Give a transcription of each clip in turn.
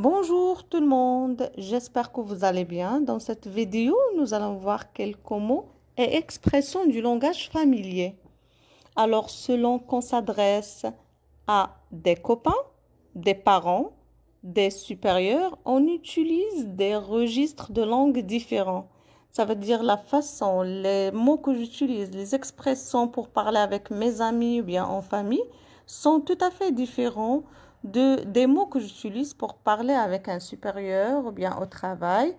Bonjour tout le monde, j'espère que vous allez bien. Dans cette vidéo, nous allons voir quelques mots et expressions du langage familier. Alors, selon qu'on s'adresse à des copains, des parents, des supérieurs, on utilise des registres de langue différents. Ça veut dire la façon, les mots que j'utilise, les expressions pour parler avec mes amis ou bien en famille sont tout à fait différents des mots que j'utilise pour parler avec un supérieur ou bien au travail.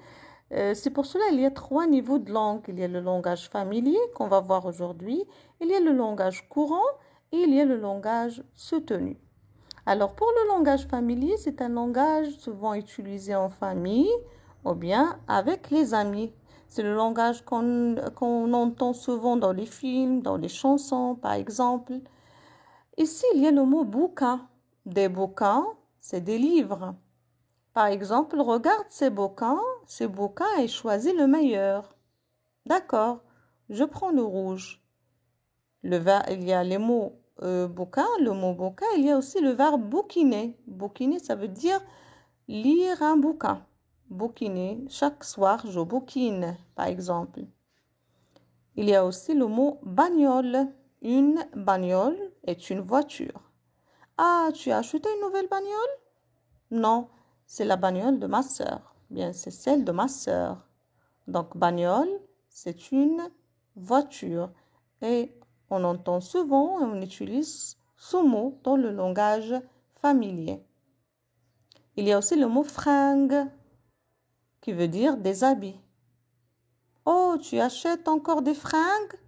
C'est pour cela qu'il y a trois niveaux de langue. Il y a le langage familier qu'on va voir aujourd'hui, il y a le langage courant et il y a le langage soutenu. Alors pour le langage familier, c'est un langage souvent utilisé en famille ou bien avec les amis. C'est le langage qu'on entend souvent dans les films, dans les chansons par exemple. Ici, il y a le mot bouquin. Des bouquins, c'est des livres. Par exemple, regarde ces bouquins et choisis le meilleur. D'accord, je prends le rouge. Il y a les mots bouquin, le mot bouquin, il y a aussi le verbe bouquiner. Bouquiner, ça veut dire lire un bouquin. Bouquiner, chaque soir, je bouquine, par exemple. Il y a aussi le mot bagnole. Une bagnole est une voiture. Ah, tu as acheté une nouvelle bagnole? Non, c'est la bagnole de ma sœur. Bien, c'est celle de ma sœur. Donc, bagnole, c'est une voiture. Et on entend souvent et on utilise ce mot dans le langage familier. Il y a aussi le mot fringue, qui veut dire des habits. Oh, tu achètes encore des fringues?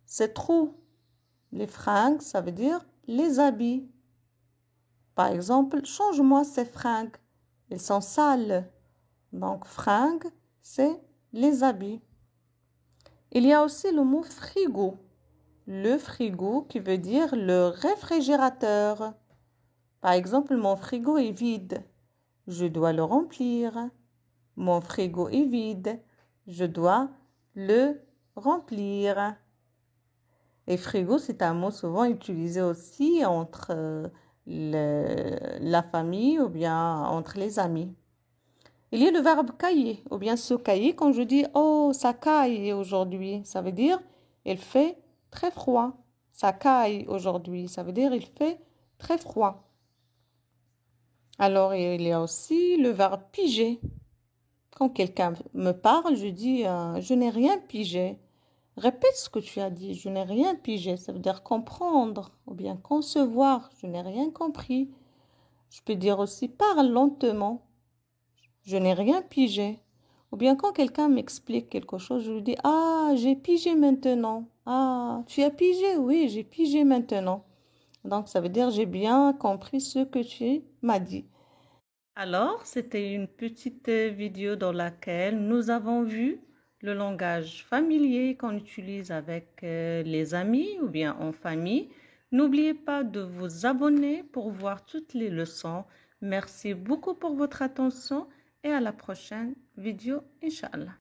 C'est trop. Les fringues, ça veut dire les habits. Par exemple, change-moi ces fringues. Elles sont sales. Donc, fringues, c'est les habits. Il y a aussi le mot frigo. Le frigo qui veut dire le réfrigérateur. Par exemple, mon frigo est vide. Je dois le remplir. Mon frigo est vide. Je dois le remplir. Et frigo, c'est un mot souvent utilisé aussi entre la famille ou bien entre les amis. Il y a le verbe cailler ou bien se cailler quand je dis oh ça caille aujourd'hui, ça veut dire il fait très froid. Ça caille aujourd'hui, ça veut dire il fait très froid. Alors il y a aussi le verbe piger. Quand quelqu'un me parle, je dis je n'ai rien pigé. Répète ce que tu as dit, je n'ai rien pigé, ça veut dire comprendre ou bien concevoir, je n'ai rien compris. Je peux dire aussi parle lentement, je n'ai rien pigé. Ou bien quand quelqu'un m'explique quelque chose, je lui dis ah, j'ai pigé maintenant. Ah, tu as pigé? Oui, j'ai pigé maintenant. Donc ça veut dire j'ai bien compris ce que tu m'as dit. Alors, c'était une petite vidéo dans laquelle nous avons vu le langage familier qu'on utilise avec les amis ou bien en famille. N'oubliez pas de vous abonner pour voir toutes les leçons. Merci beaucoup pour votre attention et à la prochaine vidéo, Inch'Allah.